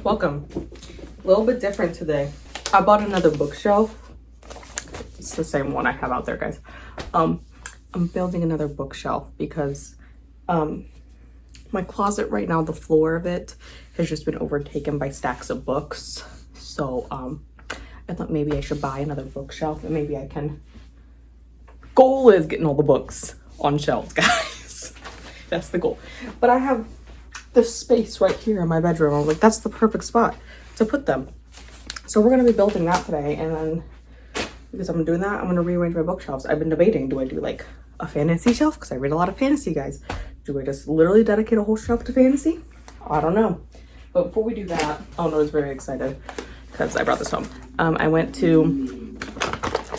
Welcome. A little bit different today. I bought another bookshelf. It's the same one I have out there, guys. I'm building another bookshelf because my closet right now, the floor of it has just been overtaken by stacks of books. So I thought maybe I should buy another bookshelf and maybe I can. Goal is getting all the books on shelves, guys. That's the goal. But I have this space right here in my bedroom. I was like, that's the perfect spot to put them. So we're gonna be building that today, and then because I'm doing that, I'm gonna rearrange my bookshelves. I've been debating, do I do like a fantasy shelf? Because I read a lot of fantasy, guys. Do I just literally dedicate a whole shelf to fantasy? I don't know. But before we do that, oh no, I was very excited because I brought this home. I went to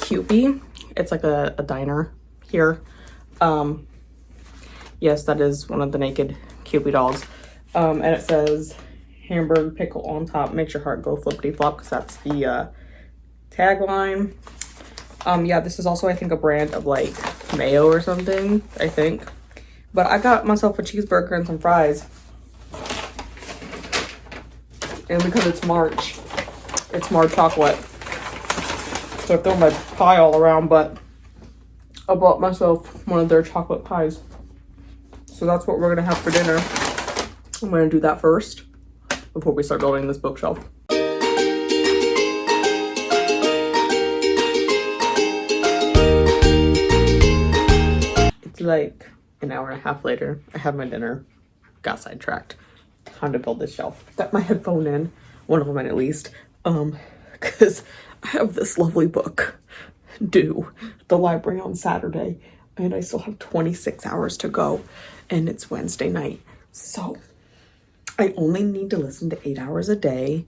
Cupid. It's like a diner here. Yes, that is one of the naked Cupid dolls. And it says hamburger pickle on top, makes your heart go flippity flop, because that's the tagline. Yeah, this is also, I think, a brand of like mayo or something, I think. But I got myself a cheeseburger and some fries. And because it's March chocolate. So I throw my pie all around, but I bought myself one of their chocolate pies. So that's what we're gonna have for dinner. I'm gonna do that first before we start building this bookshelf. It's like an hour and a half later. I have my dinner, got sidetracked. Time to build this shelf. Got my headphone in, one of them in at least, because I have this lovely book due at the library on Saturday, and I still have 26 hours to go, and it's Wednesday night. So I only need to listen to 8 hours a day,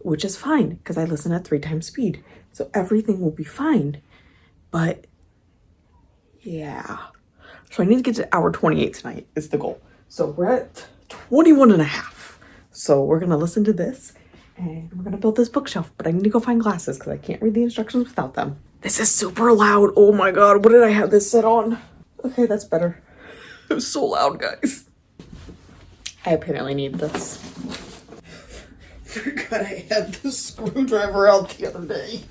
which is fine because I listen at 3 times speed. So everything will be fine. But yeah. So I need to get to hour 28 tonight is the goal. So we're at 21 and a half. So we're going to listen to this and we're going to build this bookshelf. But I need to go find glasses because I can't read the instructions without them. This is super loud. Oh my God. What did I have this set on? Okay, that's better. It was so loud, guys. I apparently need this. Forgot I had the screwdriver out the other day.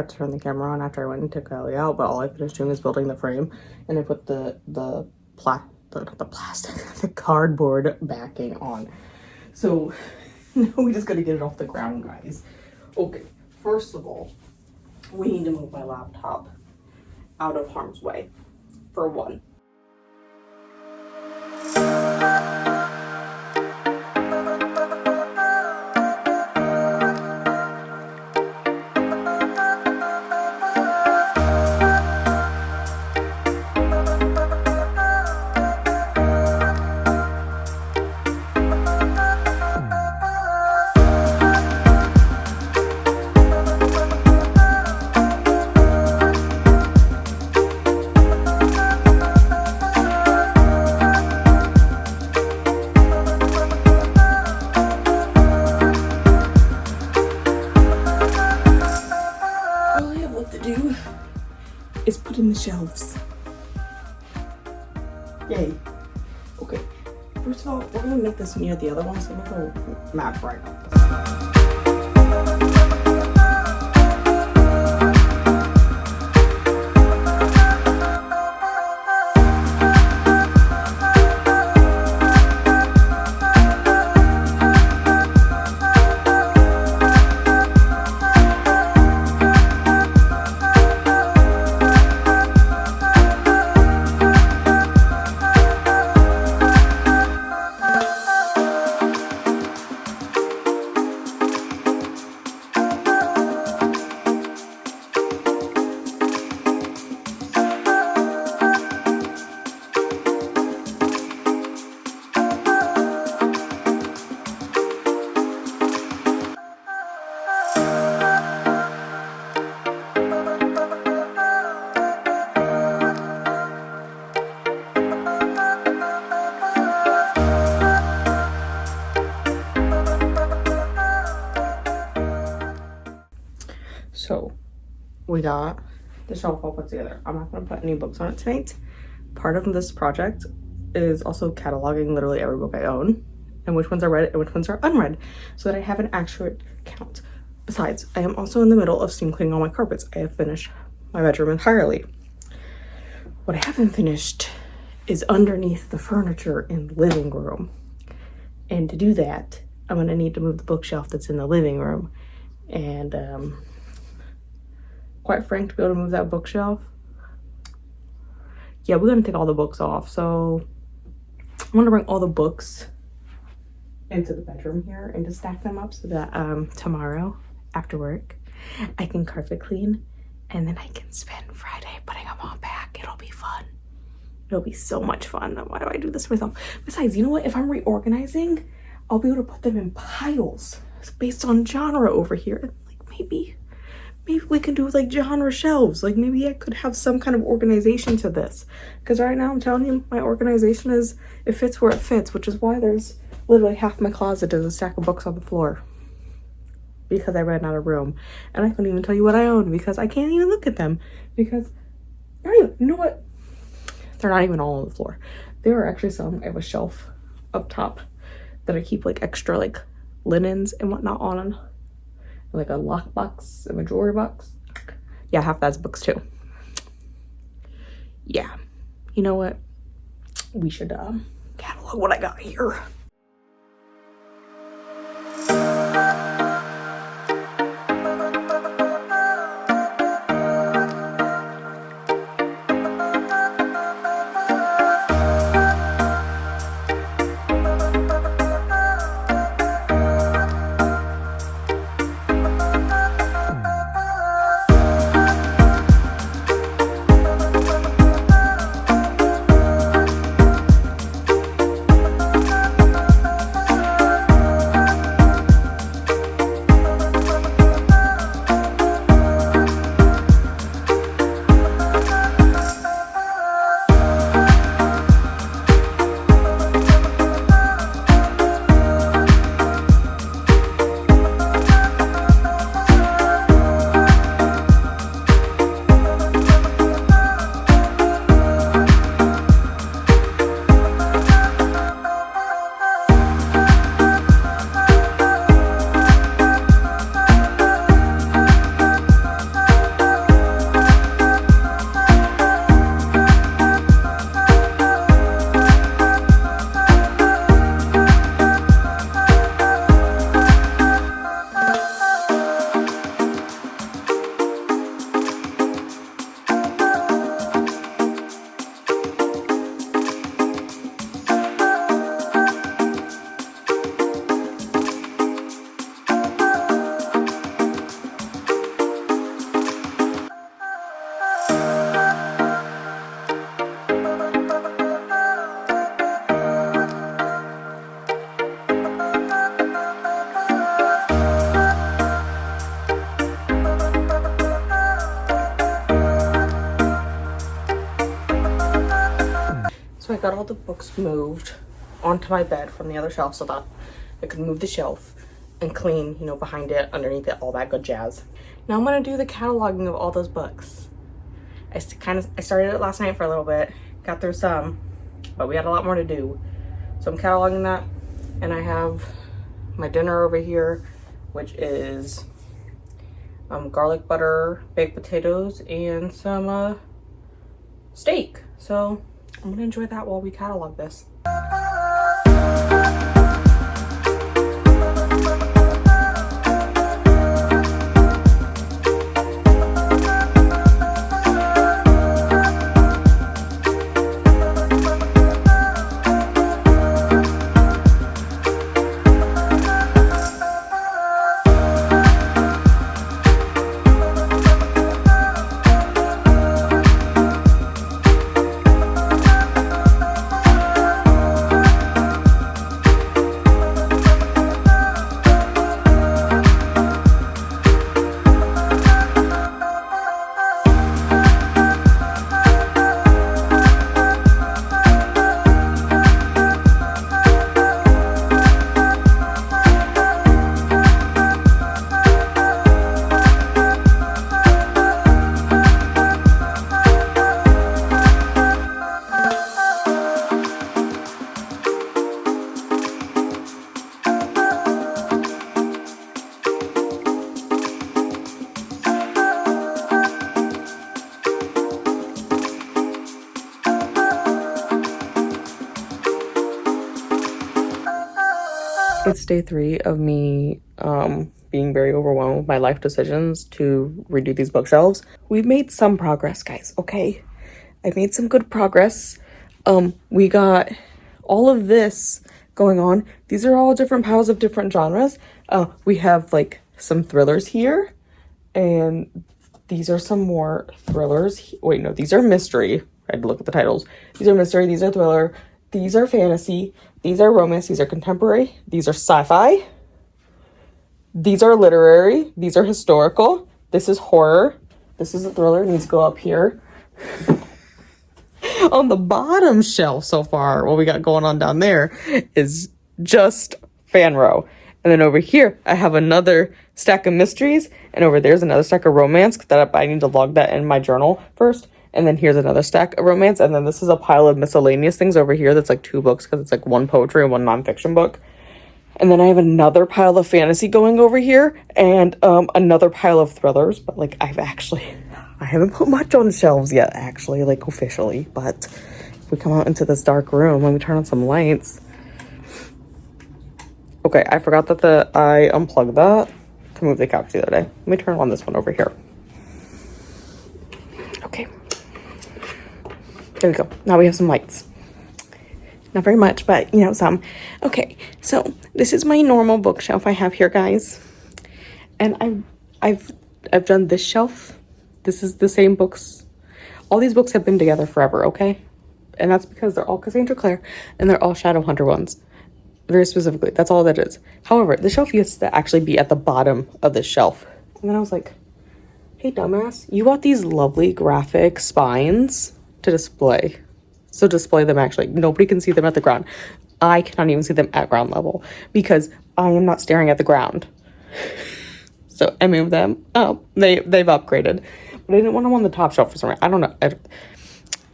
forgot to turn the camera on after I went and took Ellie out, but all I finished doing is building the frame, and I put the plastic, the cardboard backing on. So now we just gotta get it off the ground, guys. Okay, first of all, we need to move my laptop out of harm's way, for one. Is put in the shelves. Yay. Okay. First of all, we're gonna make this near the other one, so I'm gonna map right on this. So we got the shelf all put together. I'm not going to put any books on it tonight. Part of this project is also cataloging literally every book I own and which ones are read and which ones are unread so that I have an accurate count. Besides, I am also in the middle of steam cleaning all my carpets. I have finished my bedroom entirely. What I haven't finished is underneath the furniture in the living room. And to do that, I'm going to need to move the bookshelf that's in the living room. And quite frank, to be able to move that bookshelf, yeah, we're gonna take all the books off. So I'm gonna bring all the books into the bedroom here and just stack them up so that tomorrow after work I can carpet clean and then I can spend Friday putting them all back. It'll be fun. It'll be so much fun. Why do I do this to myself? Besides, you know what? If I'm reorganizing, I'll be able to put them in piles based on genre over here. Like maybe we can do like genre shelves. Like maybe I could have some kind of organization to this. Because right now I'm telling you, my organization is, it fits where it fits, which is why there's literally half my closet is a stack of books on the floor. Because I ran out of room. And I couldn't even tell you what I own because I can't even look at them. Because, you know what? They're not even all on the floor. There are actually some, I have a shelf up top that I keep like extra like linens and whatnot on. Like a lock box, a drawer box. Yeah, half that's books too. Yeah, you know what? We should catalog what I got here. So I got all the books moved onto my bed from the other shelf so that I could move the shelf and clean, you know, behind it, underneath it, all that good jazz. Now I'm gonna do the cataloging of all those books. I started it last night for a little bit, got through some, but we had a lot more to do. So I'm cataloging that, and I have my dinner over here, which is garlic butter, baked potatoes, and some steak. So I'm gonna enjoy that while we catalog this. It's day 3 of me being very overwhelmed with my life decisions to redo these bookshelves. We've made some progress, guys, okay? I've made some good progress. We got all of this going on. These are all different piles of different genres. We have like some thrillers here, and these are some more thrillers. Wait, no, these are mystery. I had to look at the titles. These are mystery, these are thriller, these are fantasy, these are romance, these are contemporary, these are sci-fi, these are literary, these are historical, this is horror, this is a thriller, it needs to go up here. On the bottom shelf so far, what we got going on down there is just fan row. And then over here, I have another stack of mysteries, and over there's another stack of romance that I need to log that in my journal first. And then here's another stack of romance, and then this is a pile of miscellaneous things over here that's like 2 books because it's like 1 poetry and 1 nonfiction book. And then I have another pile of fantasy going over here, and another pile of thrillers. But like I haven't put much on shelves yet, actually, like officially. But if we come out into this dark room and we turn on some lights. Okay, I forgot that I unplugged that to move the couch the other day. Let me turn on this one over here. Okay. There we go. Now we have some lights. Not very much, but you know, some. Okay, so this is my normal bookshelf I have here, guys. And I've done this shelf. This is the same books. All these books have been together forever, okay? And that's because they're all Cassandra Clare and they're all Shadowhunter ones. Very specifically. That's all that is. However, the shelf used to actually be at the bottom of this shelf. And then I was like, hey, dumbass, you bought these lovely graphic spines to display. So display them actually. Nobody can see them at the ground. I cannot even see them at ground level because I am not staring at the ground. So I moved them up. They've upgraded. But I didn't want them on the top shelf for some reason. I don't know.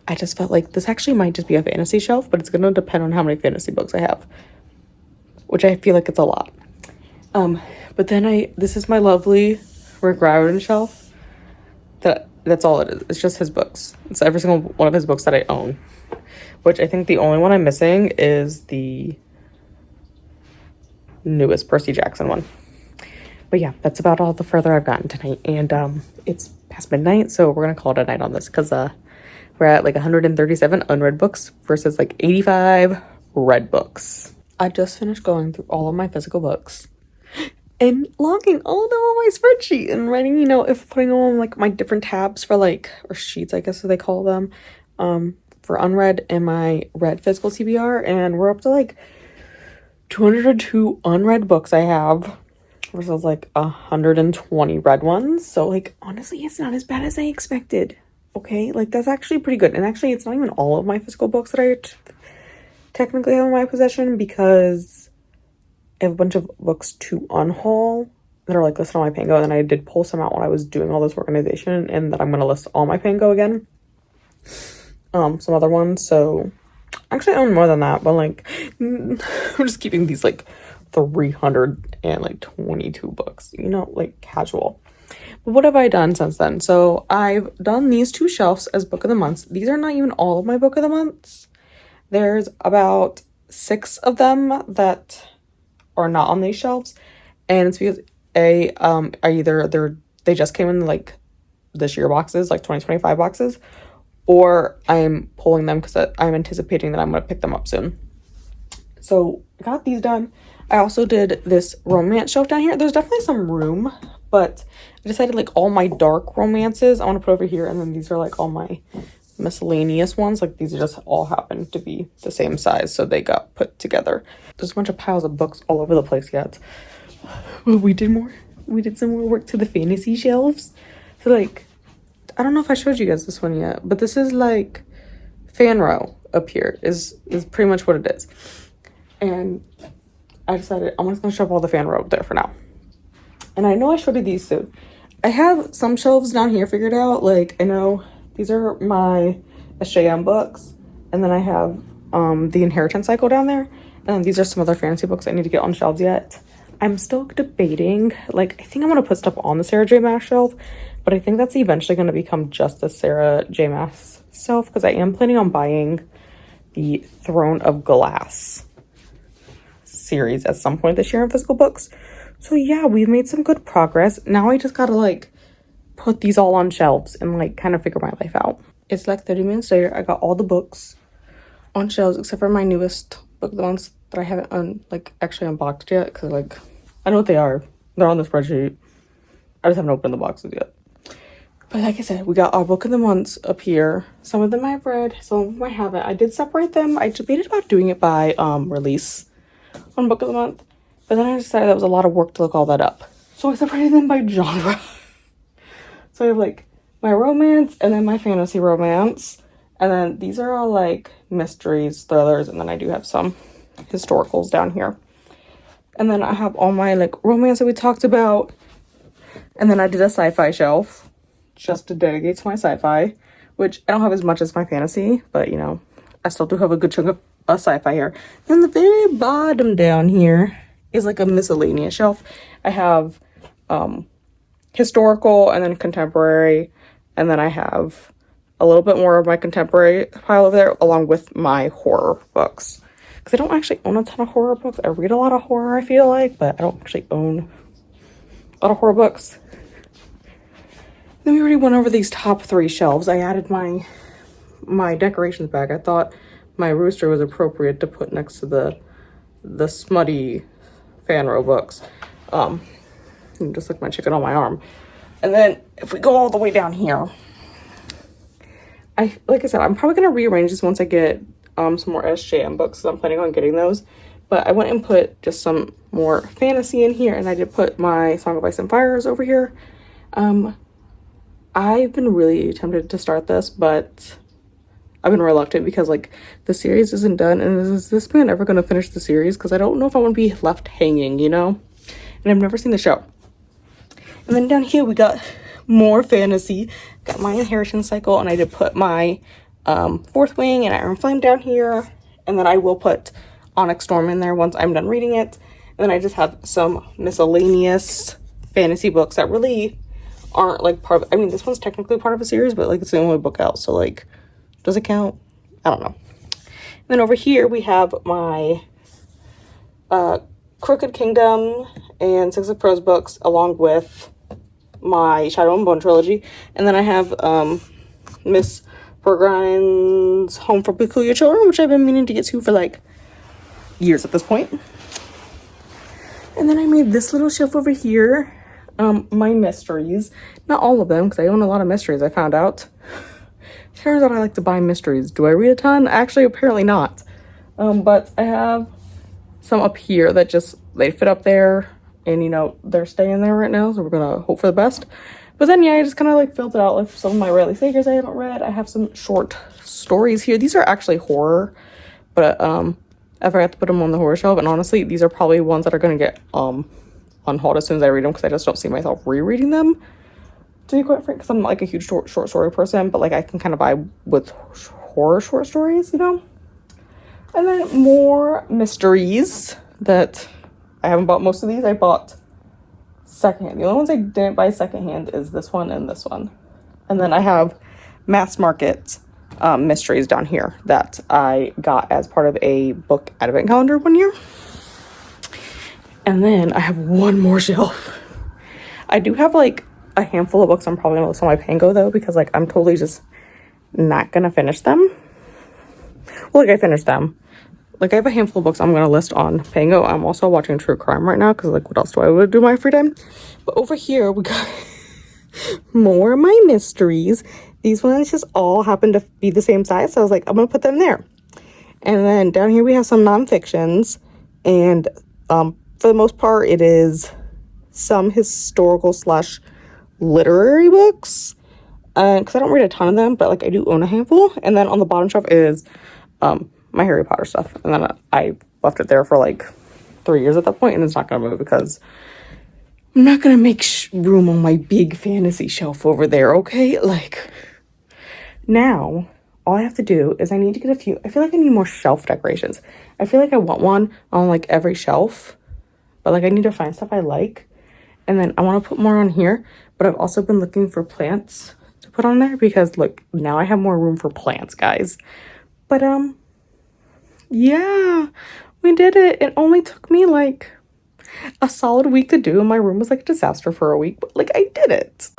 I just felt like this actually might just be a fantasy shelf, but it's going to depend on how many fantasy books I have, which I feel like it's a lot. But then this is my lovely Rearrange shelf. That's all it is. It's just his books. It's every single one of his books that I own, which I think the only one I'm missing is the newest Percy Jackson one. But yeah, that's about all the further I've gotten tonight. And it's past midnight, so we're gonna call it a night on this because we're at like 137 unread books versus like 85 read books. I just finished going through all of my physical books and logging all of them on my spreadsheet and writing, you know, if putting them on like my different tabs for like, or sheets, I guess they call them, for unread and my read physical TBR. And we're up to like 202 unread books I have versus like 120 read ones. So like, honestly, it's not as bad as I expected. Okay, like that's actually pretty good. And actually, it's not even all of my physical books that I technically have in my possession, because I have a bunch of books to unhaul that are like listed on my Pango, and then I did pull some out when I was doing all this organization, and that I'm gonna list on my Pango again. Some other ones, so actually I own more than that, but like I'm just keeping these like 322 books, you know, like casual. But what have I done since then? So I've done these 2 shelves as book of the months. These are not even all of my book of the months. There's about 6 of them that are not on these shelves, and it's because they just came in like this year boxes, like 2025 boxes, or I'm pulling them because I'm anticipating that I'm going to pick them up soon. So I got these done. I also did this romance shelf down here. There's definitely some room, but I decided like all my dark romances I want to put over here, and then these are like all my miscellaneous ones. Like these just all happen to be the same size, so they got put together. There's a bunch of piles of books all over the place yet. We did some more work to the fantasy shelves. So like, I don't know if I showed you guys this one yet, but this is like fan row up here is pretty much what it is. And I decided I'm just gonna shove all the fan row up there for now. And I know I showed you these soon. I have some shelves down here figured out. Like I know these are my SJM books, and then I have the Inheritance Cycle down there, and then these are some other fantasy books I need to get on shelves yet. I'm still debating, like I think I'm gonna put stuff on the Sarah J Maas shelf, but I think that's eventually gonna become just the Sarah J Maas shelf, because I am planning on buying the Throne of Glass series at some point this year in physical books. So yeah, we've made some good progress. Now I just gotta like put these all on shelves and like kind of figure my life out. It's like 30 minutes later. I got all the books on shelves except for my newest book, the ones that I haven't actually unboxed yet, because like I know what they are. They're on the spreadsheet. I just haven't opened the boxes yet. But like I said, we got our book of the months up here. Some of them I've read, some of them I haven't. I did separate them. I debated about doing it by release on book of the month, but then I decided that was a lot of work to look all that up. So I separated them by genre. So I have like my romance and then my fantasy romance. And then these are all like mysteries, thrillers, and then I do have some historicals down here. And then I have all my like romance that we talked about. And then I did a sci-fi shelf just to dedicate to my sci-fi, which I don't have as much as my fantasy, but you know, I still do have a good chunk of sci-fi here. Then the very bottom down here is like a miscellaneous shelf. I have historical and then contemporary, and then I have a little bit more of my contemporary pile over there along with my horror books, because I don't actually own a ton of horror books. I read a lot of horror, I feel like, but I don't actually own a lot of horror books. Then we already went over these top 3 shelves. I added my decorations bag. I thought my rooster was appropriate to put next to the smutty fan row books. Just like my chicken on my arm. And then if we go all the way down here, like I said, I'm probably gonna rearrange this once I get some more SJM books, so I'm planning on getting those. But I went and put just some more fantasy in here, and I did put my Song of Ice and Fires over here. I've been really tempted to start this, but I've been reluctant because like the series isn't done, and is this man ever gonna finish the series? Because I don't know if I want to be left hanging, you know? And I've never seen the show. And then down here we got more fantasy. Got my Inheritance Cycle, and I did put my Fourth Wing and Iron Flame down here, and then I will put Onyx Storm in there once I'm done reading it. And then I just have some miscellaneous fantasy books that really aren't like part of, I mean, this one's technically part of a series, but like it's the only book out, so like, does it count? I don't know. And then over here we have my Crooked Kingdom and Six of Crows books, along with my Shadow and Bone trilogy. And then I have Miss Burgrine's Home for Peculiar Children, which I've been meaning to get to for like years at this point. And then I made this little shelf over here, my mysteries. Not all of them, because I own a lot of mysteries, I found out. Turns out I like to buy mysteries. Do I read a ton? Actually, apparently not. But I have some up here that just, they fit up there, and you know, they're staying there right now, so we're gonna hope for the best. But then, yeah, I just kind of like filled it out with some of my Riley Sagers I haven't read. I have some short stories here. These are actually horror, but I forgot to put them on the horror shelf. And honestly, these are probably ones that are going to get unhauled as soon as I read them, because I just don't see myself rereading them, to be quite frank, because I'm like a huge short story person, but like I can kind of vibe with horror short stories, you know? And then more mysteries that I haven't bought. Most of these I bought secondhand. The only ones I didn't buy secondhand is this one and this one. And then I have mass market mysteries down here that I got as part of a book advent calendar one year. And then I have one more shelf. I do have like a handful of books I'm probably gonna list on my Pango though, because like I'm totally just not gonna finish them. Well, like I finished them. Like I have a handful of books I'm gonna list on Pango. I'm also watching true crime right now, because like what else do I want to do in my free time? But over here we got more of my mysteries. These ones just all happen to be the same size, so I was like, I'm gonna put them there. And then down here we have some nonfictions, and for the most part it is some historical slash literary books, because I don't read a ton of them, but like I do own a handful. And then on the bottom shelf is my Harry Potter stuff, and then I left it there for like 3 years at that point, and it's not gonna move because I'm not gonna make room on my big fantasy shelf over there, okay? Like, now all I have to do is I need to get a few. I feel like I need more shelf decorations. I feel like I want one on like every shelf, but like I need to find stuff I like. And then I want to put more on here, but I've also been looking for plants to put on there, because look, now I have more room for plants, guys. But yeah, we did it. It only took me like a solid week to do, and my room was like a disaster for a week, but like I did it.